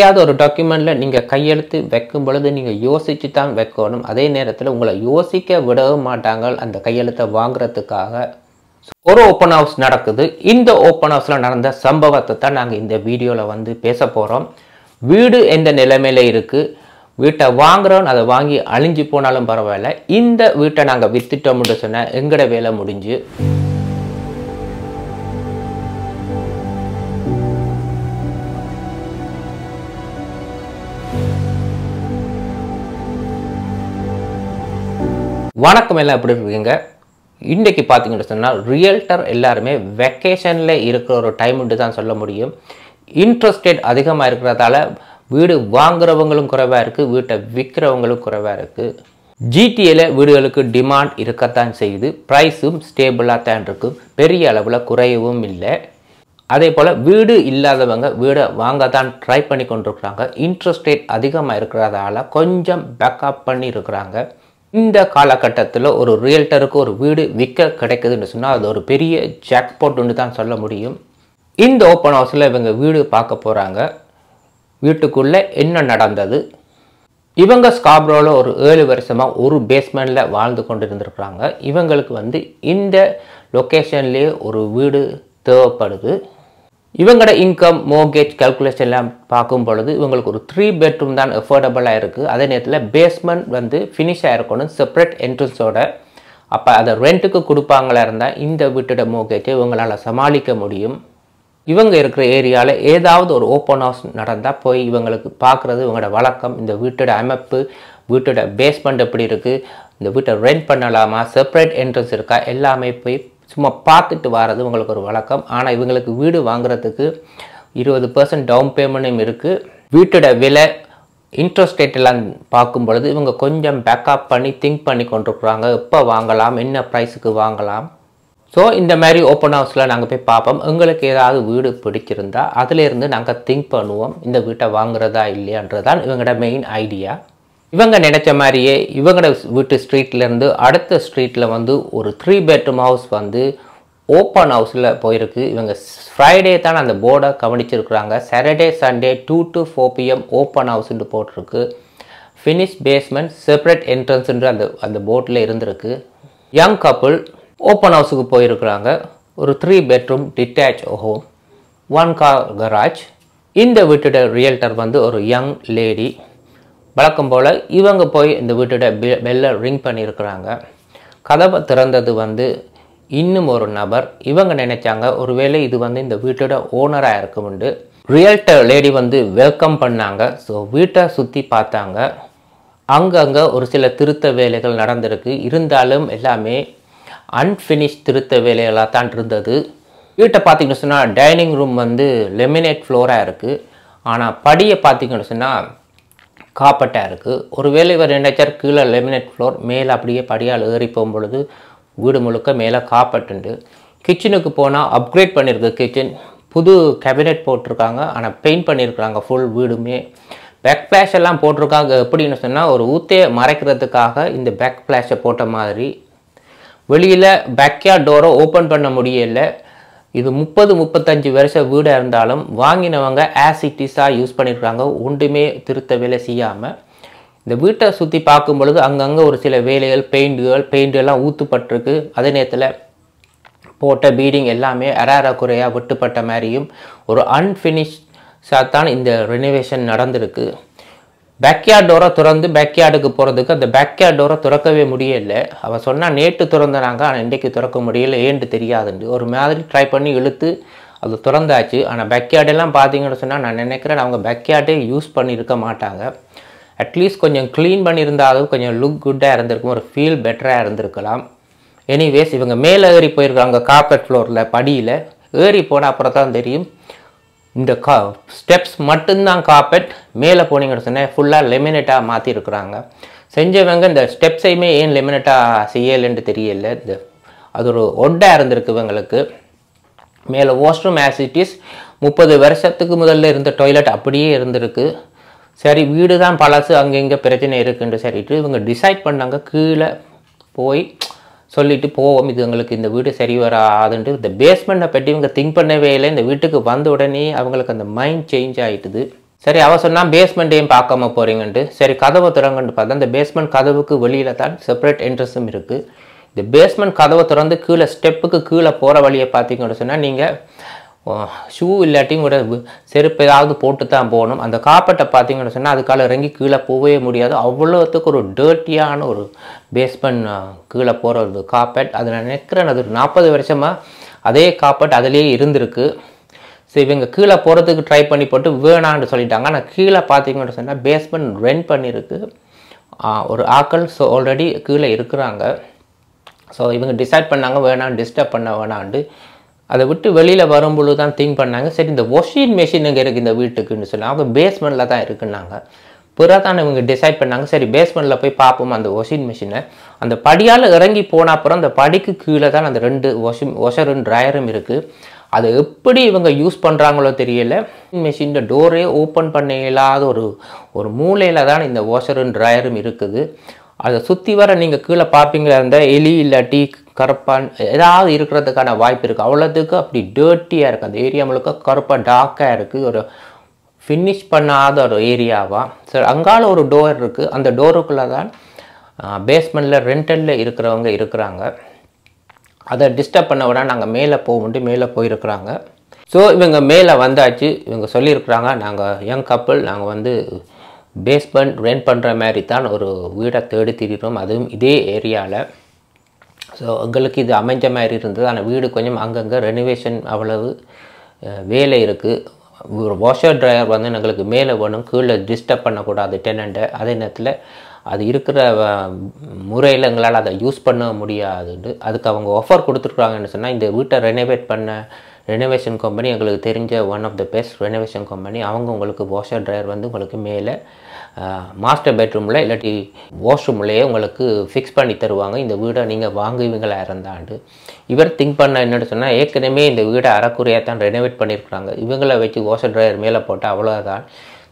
ஏதாவது ஒரு டாக்குமெண்ட்ல நீங்க கையெழுத்து வைக்கும் பொழுது நீங்க யோசிச்சு தான் வைக்கணும். அதே நேரத்தில் உங்களை யோசிக்க விடவும் மாட்டாங்க அந்த கையெழுத்தை வாங்குறதுக்காக. ஒரு ஓப்பன் ஹவுஸ் நடக்குது. இந்த ஓப்பன் ஹவுஸ்ல நடந்த சம்பவத்தை தான் நாங்கள் இந்த வீடியோவில் வந்து பேச போகிறோம். வீடு எந்த நிலைமையில இருக்கு, வீட்டை வாங்குறோம், அதை வாங்கி அழிஞ்சு போனாலும் பரவாயில்ல, இந்த வீட்டை நாங்கள் வித்துட்டோம்னு சொன்னால் எங்கட வேலை முடிஞ்சு. வணக்கம், எல்லாம் எப்படி இருக்கீங்க? இன்றைக்கி பார்த்தீங்கன்னு சொன்னால் ரியல்டர் எல்லாருமே வெக்கேஷனில் இருக்கிற ஒரு டைம்னு தான் சொல்ல முடியும். இன்ட்ரெஸ்ட் ரேட் அதிகமாக இருக்கிறதால வீடு வாங்குறவங்களும் குறைவாக இருக்குது, வீட்டை விற்கிறவங்களும் குறைவாக இருக்குது. ஜிடிஏல வீடுகளுக்கு டிமாண்ட் இருக்கத்தான் செய்யுது, ப்ரைஸும் ஸ்டேபிளாக தான் இருக்குது, பெரிய அளவில் குறையவும் இல்லை. அதே போல் வீடு இல்லாதவங்க வீடை வாங்க தான் ட்ரை பண்ணி கொண்டிருக்கிறாங்க. இன்ட்ரெஸ்ட் ரேட் அதிகமாக இருக்கிறதால கொஞ்சம் பேக்கப் பண்ணி இருக்கிறாங்க. இந்த காலகட்டத்தில் ஒரு ரியல்டருக்கு ஒரு வீடு விற்க கிடைக்குதுன்னு சொன்னால் அது ஒரு பெரிய ஜாக்பாட்னு தான் சொல்ல முடியும். இந்த ஓப்பன் ஹவுஸில் இவங்க வீடு பார்க்க போகிறாங்க. வீட்டுக்குள்ளே என்ன நடந்தது? இவங்க ஸ்காப்ரோவில் ஒரு 7 வருஷமாக ஒரு பேஸ்மெண்ட்டில் வாழ்ந்து கொண்டு இருந்திருக்கிறாங்க. இவங்களுக்கு வந்து இந்த லொக்கேஷன்லேயே ஒரு வீடு தேவைப்படுது. இவங்களோட இன்கம் மோர்கேஜ் கால்குலேஷன்லாம் பார்க்கும் பொழுது இவங்களுக்கு ஒரு 3 பெட்ரூம் தான் அஃபோர்டபுளாக இருக்குது. அதே நேரத்தில் பேஸ்மெண்ட் வந்து ஃபினிஷ் ஆகிருக்கணும் செப்பரேட் என்ட்ரன்ஸோட. அப்போ அதை ரெண்ட்டுக்கு கொடுப்பாங்களா இருந்தால் இந்த வீட்டோட மோர்கேஜை இவங்களால் சமாளிக்க முடியும். இவங்க இருக்கிற ஏரியாவில் ஏதாவது ஒரு ஓப்பன் ஹவுஸ் நடந்தால் போய் இவங்களுக்கு பார்க்குறது இவங்களோட வழக்கம். இந்த வீட்டோட அமைப்பு, வீட்டோட பேஸ்மெண்ட் எப்படி இருக்குது, இந்த வீட்டை ரெண்ட் பண்ணலாமா, செப்பரேட் என்ட்ரன்ஸ் இருக்கா, எல்லாமே போய் சும்மா பார்த்துட்டு வர்றது உங்களுக்கு ஒரு வழக்கம். ஆனால் இவங்களுக்கு வீடு வாங்குறதுக்கு 20% டவுன் பேமெண்ட்டும் இருக்குது. வீட்டோட விலை, இன்ட்ரெஸ்ட் ரேட் எல்லாம் பார்க்கும் பொழுது இவங்க கொஞ்சம் பேக்கப் பண்ணி திங்க் பண்ணி கொண்டிருக்குறாங்க. எப்போ வாங்கலாம், என்ன ப்ரைஸுக்கு வாங்கலாம். ஸோ இந்த மாதிரி ஓப்பன் ஹவுஸில் நாங்கள் போய் பார்ப்போம். எங்களுக்கு ஏதாவது வீடு பிடிச்சிருந்தா அதிலேருந்து நாங்கள் திங்க் பண்ணுவோம் இந்த வீட்டை வாங்குறதா இல்லையான்றதான் இவங்களோட மெயின் ஐடியா. இவங்க நினைச்ச மாதிரியே இவங்களோட வீட்டு ஸ்ட்ரீட்லேருந்து அடுத்த ஸ்ட்ரீட்டில் வந்து ஒரு 3 பெட்ரூம் ஹவுஸ் வந்து ஓப்பன் ஹவுஸில் போயிருக்கு. இவங்க ஃப்ரைடே தான் அந்த போர்டை கவனிச்சிருக்கிறாங்க. Saturday Sunday 2 to 4 PM open ஹவுஸ்ன்னு போட்டிருக்கு. ஃபினிஷ் பேஸ்மெண்ட் செப்பரேட் என்ட்ரன்ஸுன்ற அந்த போர்டில் இருந்திருக்கு. யங் கப்புள் ஓப்பன் ஹவுஸுக்கு போயிருக்கிறாங்க. ஒரு 3 bedroom detach home, 1 car garage. இந்த வீட்டோட ரியல்டர் வந்து ஒரு யங் லேடி. வழக்கம் போல் இவங்க போய் இந்த வீட்டோட பெல்லை ரிங் பண்ணியிருக்கிறாங்க. கதவை திறந்தது வந்து இன்னும் ஒரு நபர். இவங்க நினைச்சாங்க ஒருவேளை இது வந்து இந்த வீட்டோட ஓனராக இருக்கும்ண்டு. ரியல்டர் லேடி வந்து வெல்கம் பண்ணாங்க. ஸோ வீட்டை சுற்றி பார்த்தாங்க. அங்கங்கே ஒரு சில திருத்த வேலைகள் நடந்திருக்கு. இருந்தாலும் எல்லாமே அன்ஃபினிஷ் திருத்த வேலைகளாக தான் இருந்தது. வீட்டை பார்த்திங்கன்னு சொன்னால் டைனிங் ரூம் வந்து லெமினேட் ஃப்ளோராக இருக்குது. ஆனால் படியை பார்த்திங்கன்னு சொன்னால் காப்பட்டாக இருக்குது. ஒருவேளை இவர் நினைச்சார் கீழே லெமினேட் ஃப்ளோர், மேலே அப்படியே படியால் ஏறி போகும்பொழுது வீடு முழுக்க மேலே காப்பட்டுண்டு. கிச்சனுக்கு போனால் அப்கிரேட் பண்ணியிருக்கு. கிச்சன் புது கேபினெட் போட்டிருக்காங்க, ஆனால் பெயிண்ட் பண்ணியிருக்கிறாங்க ஃபுல் வீடுமே. பேக் ஃப்ளாஷ் எல்லாம் போட்டிருக்காங்க. எப்படின்னு சொன்னால் ஒரு ஊத்தையை மறைக்கிறதுக்காக இந்த பேக் ஃப்ளாஷை போட்ட மாதிரி. வெளியில் பேக்யார்ட் டோரை ஓப்பன் பண்ண முடியலை. இது 30-35 வருஷ வீடாக இருந்தாலும் வாங்கினவங்க ஆசிட்டிஸாக யூஸ் பண்ணியிருக்காங்க, ஒன்றுமே திருத்த வேலை செய்யாமல். இந்த வீட்டை சுற்றி பார்க்கும் பொழுது அங்கங்கே ஒரு சில வேலைகள், பெயிண்டெல்லாம் ஊற்றுப்பட்டிருக்கு. அதே நேரத்தில் போட்ட பீடிங் எல்லாமே அரை குறையாக விட்டுப்பட்ட மாதிரியும் ஒரு அன்ஃபினிஷ்டாக தான் இந்த ரெனோவேஷன் நடந்திருக்கு. பேக்யார்ட் டோரை திறந்து பேக்யார்டுக்கு போகிறதுக்கு அந்த பேக்யார்ட் டோரை திறக்கவே முடியலை. அவள் சொன்னால் நேற்று திறந்தாங்க, ஆனால் இன்றைக்கு திறக்க முடியலை, ஏன்னு தெரியாதுண்டு. ஒரு மாதிரி ட்ரை பண்ணி இழுத்து அது திறந்தாச்சு. ஆனால் பேக்யார்டெல்லாம் பார்த்தீங்கன்னு சொன்னால் நான் நினைக்கிறேன் அவங்க பேக்யார்டே யூஸ் பண்ணியிருக்க மாட்டாங்க. அட்லீஸ்ட் கொஞ்சம் க்ளீன் பண்ணியிருந்தாலும் கொஞ்சம் லுக் குட்டாக இருந்திருக்கும், ஒரு ஃபீல் பெட்டராக இருந்திருக்கலாம். எனிவேஸ் இவங்க மேலே ஏறி போயிருக்காங்க. கார்பெட் ஃப்ளோரில் படியில் ஏறி போனால் அப்புறம் தான் தெரியும். இந்த ஸ்டெப்ஸ் மட்டும்தான் கார்பெட். மேலே போனீங்கன்னு சொன்னால் ஃபுல்லாக லெமினேட்டாக மாற்றிருக்கிறாங்க. செஞ்சவங்க இந்த ஸ்டெப்ஸையுமே ஏன் லெமினேட்டாக செய்யலைன்னு தெரியல. அது ஒரு ஒட்டாக இருந்திருக்கு இவங்களுக்கு. மேலே வாஷ்ரூம் ஆசிட்டிஸ் 30 வருஷத்துக்கு முதல்ல இருந்த டாய்லெட் அப்படியே இருந்திருக்கு. சரி, வீடு தான் பழசு, அங்கே இங்கே பிரச்சனை இருக்குன்னு சரிட்டு இவங்க டிசைட் பண்ணாங்க கீழே போய் சொல்லிட்டு போவோம், இது எங்களுக்கு இந்த வீடு சரி வராதுன்ட்டு. இந்த பேஸ்மெண்ட்டை பற்றி இவங்க திங்க் பண்ணவே இல்லை. இந்த வீட்டுக்கு வந்த உடனே அவங்களுக்கு அந்த மைண்ட் சேஞ்ச் ஆகிட்டுது. சரி அவ சொன்னா பேஸ்மெண்ட்டையும் பார்க்காம போகிறீங்கன்ட்டு. சரி கதவை திறங்கன்ட்டு பார்த்தா அந்த பேஸ்மெண்ட் கதவுக்கு வெளியில் தான் செப்பரேட் என்ட்ரன்ஸும் இருக்குது. இந்த பேஸ்மெண்ட் கதவை திறந்து கீழே ஸ்டெப்புக்கு கீழே போகிற வழியை பார்த்தீங்கன்னு சொன்னால் நீங்கள் ஷூ இல்லாட்டி கூட செருப்பு ஏதாவது போட்டு தான் போகணும். அந்த காப்பட்டை பார்த்தீங்கன்னு சொன்னால் அதுக்கால இறங்கி கீழே போகவே முடியாது. அவ்வளோத்துக்கு ஒரு டர்ட்டியான ஒரு பேஸ்மெண்ட் கீழே போகிற ஒரு காப்பட். அதில் நினைக்கிறேன் அது 40 வருஷமாக அதே காப்பட் அதிலேயே இருந்திருக்கு. ஸோ இவங்க கீழே போகிறதுக்கு ட்ரை பண்ணி போட்டு வேணான்னு சொல்லிட்டாங்க. ஆனால் கீழே பார்த்தீங்கன்னு சொன்னால் பேஸ்மெண்ட் ரெண்ட் பண்ணியிருக்கு ஒரு ஆக்கள். ஸோ ஆல்ரெடி கீழே இருக்கிறாங்க. ஸோ இவங்க டிசைட் பண்ணாங்க வேணாம் டிஸ்டர்ப் பண்ண வேணாண்டு. அதை விட்டு வெளியில் வரும்பொழுது தான் திங்க் பண்ணாங்க சரி இந்த வாஷிங் மிஷின் இங்கே இருக்குது இந்த வீட்டுக்குன்னு சொல்லி அவங்க பேஸ்மெண்ட்டில் தான் இருக்குன்னாங்க. பிறகு தான் இவங்க டிசைட் பண்ணாங்க சரி பேஸ்மெண்ட்டில் போய் பார்ப்போம் அந்த வாஷிங் மிஷினை. அந்த படியால் இறங்கி போன அப்புறம் அந்த படிக்கு கீழே தான் அந்த 2 வாஷரும் ட்ரையரும் இருக்குது. அதை எப்படி இவங்க யூஸ் பண்ணுறாங்களோ தெரியல. மிஷின் டோரே ஓப்பன் பண்ண இல்லாத ஒரு மூலையில் தான் இந்த வாஷரும் ட்ரையரும் இருக்குது. அதை சுற்றி வர நீங்கள் கீழே பார்ப்பீங்களா இருந்தால் எலி இல்லாட்டி கருப்பான் ஏதாவது இருக்கிறதுக்கான வாய்ப்பு இருக்குது. அவ்வளோத்துக்கு அப்படி டர்ட்டியாக இருக்குது. அந்த ஏரியா முழுக்க கருப்பாக டார்க்காக இருக்குது. ஒரு ஃபினிஷ் பண்ணாத ஒரு ஏரியாவாக. சரி அங்கால ஒரு டோர் இருக்குது. அந்த டோருக்குள்ளே தான் பேஸ்மெண்ட்டில் ரெண்டலில் இருக்கிறவங்க இருக்கிறாங்க. அதை டிஸ்டர்ப் பண்ண விட நாங்கள் மேலே போகும்போது மேலே போயிருக்கிறாங்க. ஸோ இவங்க மேலே வந்தாச்சு. இவங்க சொல்லியிருக்கிறாங்க நாங்கள் யங் கப்பிள் நாங்கள் வந்து பேஸ்மெண்ட் ரெண்ட் பண்ணுற மாதிரி தான் ஒரு வீடை தேடி திரிகிறோம். அதுவும் இதே ஏரியாவில். ஸோ எங்களுக்கு இது அமைஞ்ச மாதிரி இருந்தது. ஆனால் வீடு கொஞ்சம் அங்கங்கே ரெனோவேஷன் அவ்வளவு வேலை இருக்குது. ஒரு வாஷர் ட்ரையர் வந்து எங்களுக்கு மேலே வேணும் கீழே டிஸ்டர்ப் பண்ணக்கூடாது டெனண்ட்டை. அதே நேரத்தில் அது இருக்கிற முறையில் எங்களால் அதை யூஸ் பண்ண முடியாதுன்னு அதுக்கு அவங்க ஆஃபர் கொடுத்துருக்குறாங்கன்னு சொன்னால் இந்த வீட்டை ரெனோவேட் பண்ண ரெனோவேஷன் கம்பெனி எங்களுக்கு தெரிஞ்ச one of the best renovation company. அவங்க உங்களுக்கு வாஷர் ட்ரையர் வந்து உங்களுக்கு மேலே மாஸ்டர் பெட்ரூமில் இல்லாட்டி வாஷ்ரூம்லேயே உங்களுக்கு ஃபிக்ஸ் பண்ணி தருவாங்க. இந்த வீடை நீங்கள் வாங்குவீங்களா இருந்தாண்டு. இவர் திங்க் பண்ண என்னென்னு சொன்னால் ஏற்கனவே இந்த வீடை அறக்குறையாக தான் ரெனோவேட் பண்ணியிருக்கிறாங்க. இவங்களை வச்சு வாஷர் ட்ரையர் மேலே போட்டால் அவ்வளோதான்.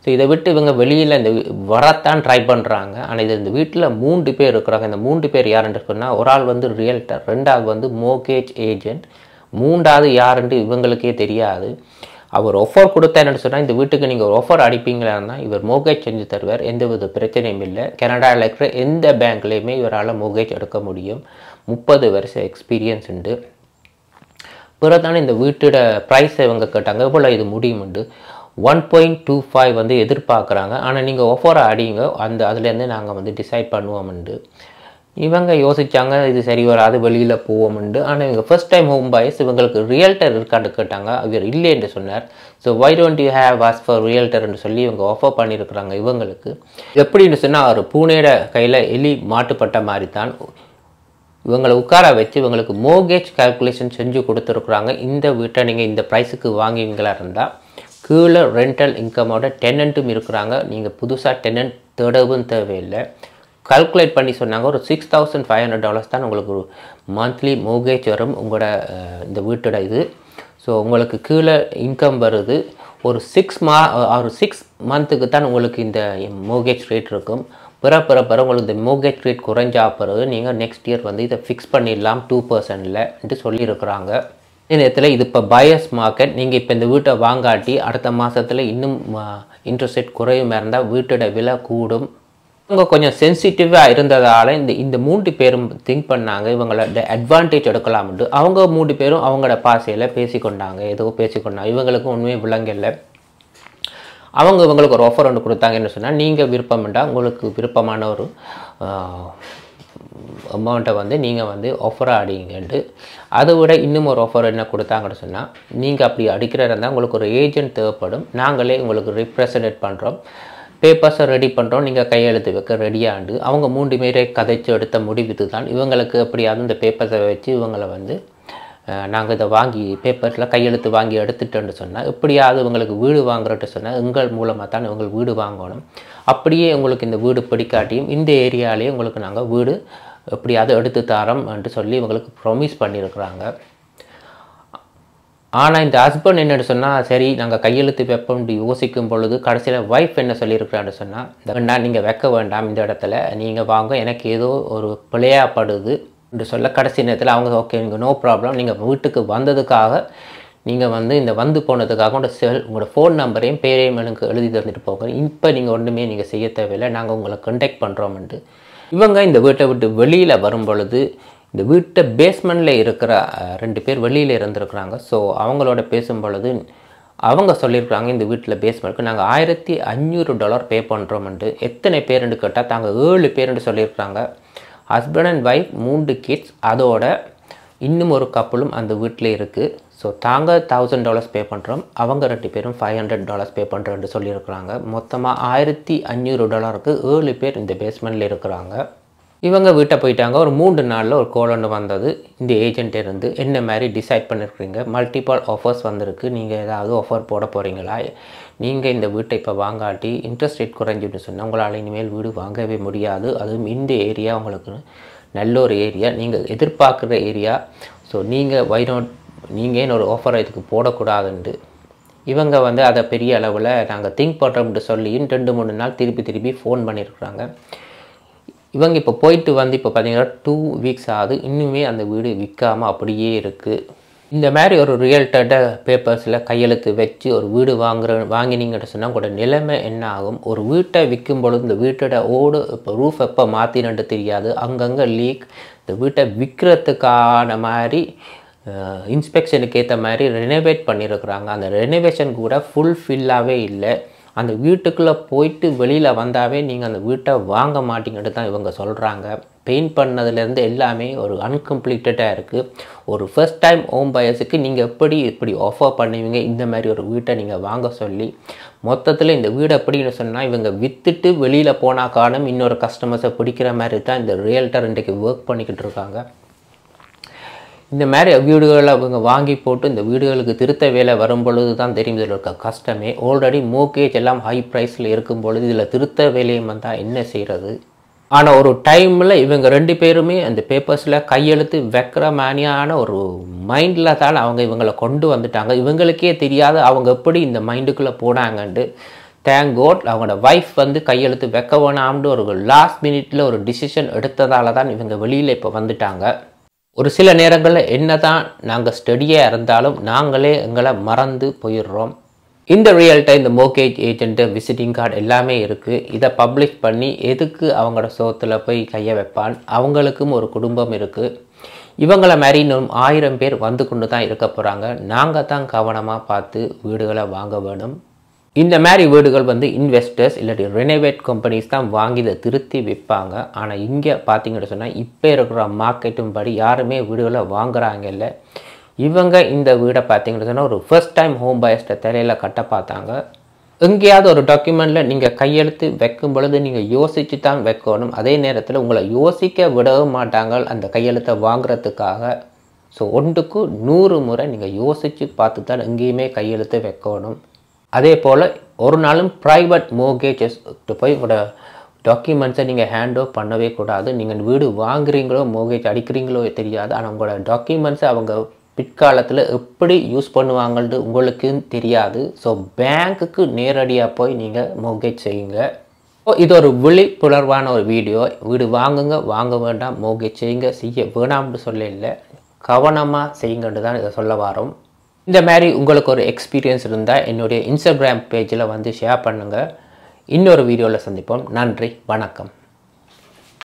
ஸோ இதை விட்டு இவங்க வெளியில் இந்த வரத்தான் ட்ரை பண்ணுறாங்க. ஆனால் இது இந்த வீட்டில் 3 பேர் இருக்கிறாங்க. இந்த 3 பேர் யாருன்னு சொன்னால் ஒரு ஆள் வந்து ரியல்டர், 2ஆவது வந்து மோர்கேஜ் ஏஜென்ட், 3ஆவது யாருன்ட்டு இவங்களுக்கே தெரியாது. அவர் ஆஃபர் கொடுத்தா என்னென்னு சொன்னால் இந்த வீட்டுக்கு நீங்கள் ஒரு ஆஃபர் அடிப்பீங்களான்னா இவர் மோர்கேஜ் செஞ்சு தருவார். எந்த வித பிரச்சனையும் இல்லை. கனடாவில் இருக்கிற எந்த பேங்க்லேயுமே இவரால் மோர்கேஜ் எடுக்க முடியும். 30 வருஷம் எக்ஸ்பீரியன்ஸ் உண்டு. பிறகு தானே இந்த வீட்டோட ப்ரைஸை இவங்க கேட்டாங்க எவ்வளோ இது முடியுமுண்டு. 1.25 வந்து எதிர்பார்க்குறாங்க. ஆனால் நீங்கள் ஆஃபரை அடிங்க அதுலேருந்து நாங்கள் வந்து டிசைட் பண்ணுவோம்ண்டு. இவங்க யோசித்தாங்க இது சரி வராது வெளியில் போவோம்ண்டு. ஆனால் இவங்க ஃபர்ஸ்ட் டைம் ஹோம் பாய்ஸ் இவங்களுக்கு ரியல்டர் இருக்கான்னு கேட்டாங்க. இவர் இல்லை என்று சொன்னார். So why don't you have us for ரியல்டர்ன்னு சொல்லி இவங்க ஆஃபர் பண்ணியிருக்கிறாங்க இவங்களுக்கு. எப்படின்னு சொன்னால் ஒரு பூனையோட கையில் எலி மாட்டுப்பட்ட மாதிரி தான் இவங்களை உட்கார வச்சு இவங்களுக்கு மோர்கேஜ் கால்குலேஷன் செஞ்சு கொடுத்துருக்குறாங்க. இந்த வீட்டை நீங்கள் இந்த ப்ரைஸுக்கு வாங்குவீங்களா இருந்தால் கீழே ரெண்டல் இன்கமோட டெனண்ட்டும் இருக்கிறாங்க. நீங்கள் புதுசாக டெனண்ட் தேடவும் தேவையில்லை. கால்குலேட் பண்ணி சொன்னாங்க ஒரு $6,500 தான் உங்களுக்கு ஒரு மந்த்லி மோர்கேஜ் வரும் உங்களோட இந்த வீட்டோட இது. ஸோ உங்களுக்கு கீழே இன்கம் வருது. ஒரு 6 மந்த்துக்கு தான் உங்களுக்கு இந்த மோர்கேஜ் ரேட் இருக்கும். பிற உங்களுக்கு இந்த மோர்கேஜ் ரேட் குறைஞ்சா பிறகு நீங்கள் நெக்ஸ்ட் இயர் வந்து இதை ஃபிக்ஸ் பண்ணிடலாம் 2%ன்ட்டு சொல்லியிருக்கிறாங்க. இந்த நேரத்தில் இது இப்போ பயர்ஸ் மார்க்கெட். நீங்கள் இப்போ இந்த வீட்டை வாங்காட்டி அடுத்த மாதத்தில் இன்னும் இன்ட்ரெஸ்ட் ரேட் குறையுமா இருந்தால் வீட்டோட விலை கூடும். இவங்க கொஞ்சம் சென்சிட்டிவாக இருந்ததால் இந்த 3 பேரும் திங்க் பண்ணாங்க இவங்களோட அட்வான்டேஜ் எடுக்கலாம்ட்டு. அவங்க 3 பேரும் அவங்களோட பாசையில் பேசிக்கொண்டாங்க. ஏதோ பேசிக்கொண்டாங்க. இவங்களுக்கும் உண்மையை விளங்கலை. இவங்களுக்கு ஒரு ஆஃபர் ஒன்று கொடுத்தாங்கன்னு சொன்னால் நீங்கள் விருப்பம்ண்டா உங்களுக்கு விருப்பமான ஒரு அமௌண்ட்டை வந்து நீங்கள் வந்து ஆஃபராக அடிங்கன்ட்டு. அதை விட இன்னும் ஒரு ஆஃபர் என்ன கொடுத்தாங்கன்னு சொன்னால் நீங்கள் அப்படி அடிக்கிறதா இருந்தால் உங்களுக்கு ஒரு ஏஜென்ட் தேவைப்படும். நாங்களே உங்களுக்கு ரிப்ரசன்டேட் பண்ணுறோம். பேப்பர்ஸை ரெடி பண்ணுறோம். நீங்கள் கையெழுத்து வைக்க ரெடியாண்டு. அவங்க 3 பேரை கதைச்சு எடுத்த முடிவு தான். இவங்களுக்கு எப்படியாவது இந்த பேப்பர்ஸை வச்சு இவங்களை வந்து நாங்கள் இதை வாங்கி பேப்பர்ஸில் கையெழுத்து வாங்கி எடுத்துட்டோன்னு சொன்னால் எப்படியாவது இவங்களுக்கு வீடு வாங்குறட்டு சொன்னால் எங்கள் மூலமாக தான் இவங்களுக்கு வீடு வாங்கணும். அப்படியே உங்களுக்கு இந்த வீடு பிடிக்காட்டியும் இந்த ஏரியாலேயே உங்களுக்கு நாங்கள் வீடு எப்படியாவது எடுத்து தரோம்ன்ட்டு சொல்லி இவங்களுக்கு ப்ராமிஸ் பண்ணியிருக்கிறாங்க. ஆனால் இந்த ஹஸ்பண்ட் என்னென்னு சொன்னால் சரி நாங்கள் கையெழுத்து வைப்போம்னு யோசிக்கும் பொழுது கடைசியில் ஒய்ஃப் என்ன சொல்லியிருக்கிறான்னு சொன்னால் வேண்டாம் நீங்கள் வைக்க வேண்டாம் இந்த இடத்துல நீங்கள் வாங்க எனக்கு ஏதோ ஒரு பிழையாப்படுது என்று சொல்ல கடைசி நேரத்தில் அவங்க ஓகே நீங்கள் நோ ப்ராப்ளம் நீங்கள் வீட்டுக்கு வந்ததுக்காக நீங்கள் வந்து இந்த வந்து போனதுக்காக உங்களோட ஃபோன் நம்பரையும் பேரையும் எனக்கு எழுதி தந்துட்டு போங்க. இப்போ நீங்கள் ஒன்றுமே நீங்கள் செய்ய தேவையில்லை, நாங்கள் உங்களை கான்டாக்ட் பண்ணுறோம்ட்டு. இவங்க இந்த வீட்டை விட்டு வெளியில் வரும் பொழுது இந்த வீட்டை பேஸ்மெண்ட்டில் இருக்கிற 2 பேர் வெளியில் இருந்திருக்கிறாங்க. ஸோ அவங்களோட பேசும் பொழுது அவங்க சொல்லியிருக்காங்க, இந்த வீட்டில் பேஸ்மெண்ட்டுக்கு நாங்கள் $1500 பே பண்ணுறோம்ட்டு. எத்தனை பேருன்னு கேட்டால் தாங்க 7 பேருன்னு சொல்லியிருக்காங்க. ஹஸ்பண்ட் அண்ட் ஒய்ஃப் 3 கிட்ஸ், அதோட இன்னும் ஒரு கப்பலும் அந்த வீட்டில் இருக்குது. ஸோ தாங்க $1000 பே பண்ணுறோம், அவங்க 2 பேரும் $500 பே பண்ணுறோன்னு சொல்லியிருக்கிறாங்க. மொத்தமாக $1500க்கு 7 பேர் இந்த பேஸ்மெண்ட்டில் இருக்கிறாங்க. இவங்க வீட்டை போயிட்டாங்க. ஒரு 3 நாளில் ஒரு கால் ஒன்று வந்தது இந்த ஏஜென்ட் இருந்து. என்ன மாதிரி டிசைட் பண்ணியிருக்கிறீங்க, மல்டிபிள் ஆஃபர்ஸ் வந்திருக்கு, நீங்கள் ஏதாவது ஆஃபர் போட போகிறீங்களா, நீங்கள் இந்த வீட்டை இப்போ வாங்காட்டி இன்ட்ரெஸ்ட் ரேட் குறைஞ்சுன்னு சொன்னால் உங்களால் இனிமேல் வீடு வாங்கவே முடியாது. அதுவும் இந்த ஏரியா உங்களுக்கு நல்ல ஒரு ஏரியா, நீங்கள் எதிர்பார்க்குற ஏரியா. ஸோ நீங்கள் ஏன் ஒரு ஆஃபரை இதுக்கு போடக்கூடாதுன்ட்டு இவங்க வந்து அதை பெரிய அளவில் நாங்கள் திங்க் பண்ணுறோம்ட்டு சொல்லியும் 2-3 நாள் திருப்பி ஃபோன் பண்ணியிருக்கிறாங்க. இவங்க இப்போ போயிட்டு வந்து இப்போ பார்த்தீங்கன்னா 2 வீக்ஸ் ஆகுது, இன்னுமே அந்த வீடு விற்காமல் அப்படியே இருக்குது. இந்த மாதிரி ஒரு ரியல்டர்ட பேப்பர்ஸில் கையெழுத்து வச்சு ஒரு வீடு வாங்கினீங்கன்னு சொன்னால் உங்களோட நிலைமை என்ன ஆகும். ஒரு வீட்டை விற்கும் பொழுது இந்த வீட்டோட ஓடு இப்போ ரூஃப் எப்போ மாற்றினு தெரியாது, அங்கங்கே லீக். இந்த வீட்டை விற்கிறதுக்கான மாதிரி இன்ஸ்பெக்ஷனுக்கு ஏற்ற மாதிரி ரெனோவேட் பண்ணியிருக்கிறாங்க. அந்த ரெனோவேஷன் கூட ஃபுல்ஃபில்லாகவே இல்லை. அந்த வீட்டுக்குள்ளே போயிட்டு வெளியில் வந்தாவே நீங்கள் அந்த வீட்டை வாங்க மாட்டீங்கன்னு தான் இவங்க சொல்கிறாங்க. பெயிண்ட் பண்ணதுலேருந்து எல்லாமே ஒரு அன்கம்ப்ளீட்டடாக இருக்குது. ஒரு ஃபர்ஸ்ட் டைம் ஹோம் பயர்ஸுக்கு நீங்கள் இப்படி ஆஃபர் பண்ணுவீங்க இந்த மாதிரி ஒரு வீட்டை நீங்கள் வாங்க சொல்லி. மொத்தத்தில் இந்த வீடு எப்படின்னு சொன்னால் இவங்க விற்றுட்டு வெளியில் போனால் காரணம் இன்னொரு கஸ்டமர்ஸை பிடிக்கிற மாதிரி தான் இந்த ரியல்டர் இன்றைக்கு ஒர்க் பண்ணிக்கிட்டு இருக்காங்க. இந்த மாதிரி வீடுகளை அவங்க வாங்கி போட்டு இந்த வீடுகளுக்கு திருத்த வேலை வரும் பொழுது தான் தெரியும் இதில் இருக்க கஷ்டமே. ஆல்ரெடி மோர்கேஜ் எல்லாம் ஹை ப்ரைஸில் இருக்கும் பொழுது இதில் திருத்த வேலையும் வந்தால் என்ன செய்கிறது. ஆனால் ஒரு டைமில் இவங்க 2 பேருமே அந்த பேப்பர்ஸில் கையெழுத்து வைக்கிற மாதிரியான ஒரு மைண்டில் தான் அவங்க இவங்களை கொண்டு வந்துட்டாங்க. இவங்களுக்கே தெரியாது அவங்க எப்படி இந்த மைண்டுக்குள்ளே போனாங்கன்ட்டு. தேங்க் காட் அவங்களோட ஒய்ஃப் வந்து கையெழுத்து வைக்க வேணாம்னு ஒரு லாஸ்ட் மினிட்ல ஒரு டிசிஷன் எடுத்ததால தான் இவங்க வெளியில் இப்போ வந்துட்டாங்க. ஒரு சில நேரங்களில் என்ன தான் நாங்கள் ஸ்டடியாக இருந்தாலும் நாங்களே எங்களை மறந்து போயிடுறோம். இந்த ரியல்டர் இந்த மோர்கேஜ் ஏஜென்ட்டு விசிட்டிங் கார்டு எல்லாமே இருக்குது. இதை பப்ளிஷ் பண்ணி எதுக்கு அவங்களோட சோத்தில் போய் கையை வைப்பான். அவங்களுக்கும் ஒரு குடும்பம் இருக்குது. இவங்களை மாதிரி இன்னும் 1000 பேர் வந்து கொண்டு தான் இருக்க போகிறாங்க. நாங்கள் தான் கவனமாக பார்த்து வீடுகளை வாங்க வேணும். இந்த மாதிரி வீடுகள் வந்து இன்வெஸ்டர்ஸ் இல்லாட்டி ரெனோவேட் கம்பெனிஸ் தான் வாங்கி இதை திருத்தி விற்பாங்க. ஆனால் இங்கே பார்த்தீங்கன்னு சொன்னால் இப்போ இருக்கிற மார்க்கெட்டும் படி யாருமே வீடுகளை வாங்குறாங்க இல்லை. இவங்க இந்த வீடை பார்த்தீங்கன்னு சொன்னால் ஒரு ஃபர்ஸ்ட் டைம் ஹோம் பயர்ஸ்ட தலையில் கட்ட பார்த்தாங்க. எங்கேயாவது ஒரு டாக்குமெண்ட்டில் நீங்கள் கையெழுத்து வைக்கும் பொழுது நீங்கள் யோசித்து தான் வைக்கணும். அதே நேரத்தில் உங்களை யோசிக்க விடவும் மாட்டாங்க அந்த கையெழுத்தை வாங்குறதுக்காக. ஸோ 1க்கு 100 முறை நீங்கள் யோசித்து பார்த்து தான் எங்கேயுமே கையெழுத்து வைக்கணும். அதே போல் ஒரு நாளும் ப்ரைவேட் மோர்கேஜஸ்ட்டு போய் உங்களோட டாக்குமெண்ட்ஸை நீங்கள் ஹேண்ட் ஓவர் பண்ணவே கூடாது. நீங்கள் வீடு வாங்குறீங்களோ மோர்கேஜ் அடிக்கிறீங்களோ தெரியாது, ஆனால் உங்களோட டாக்குமெண்ட்ஸை அவங்க பிற்காலத்தில் எப்படி யூஸ் பண்ணுவாங்கன்ட்டு உங்களுக்கு தெரியாது. ஸோ பேங்க்குக்கு நேரடியாக போய் நீங்கள் மோர்கேஜ் செய்யுங்க. இது ஒரு விழிப்புணர்வான ஒரு வீடியோ. வீடு வாங்க வேண்டாம், மோர்கேஜ் செய்ய வேணாம்னு சொல்ல இல்லை, கவனமாக செய்யுங்கன்னு தான் இதை சொல்ல வரோம். இந்த மாதிரி உங்களுக்கு ஒரு எக்ஸ்பீரியன்ஸ் இருந்தால் என்னுடைய இன்ஸ்டாகிராம் பேஜில் வந்து ஷேர் பண்ணுங்கள். இன்னொரு வீடியோவில் சந்திப்போம். நன்றி, வணக்கம்.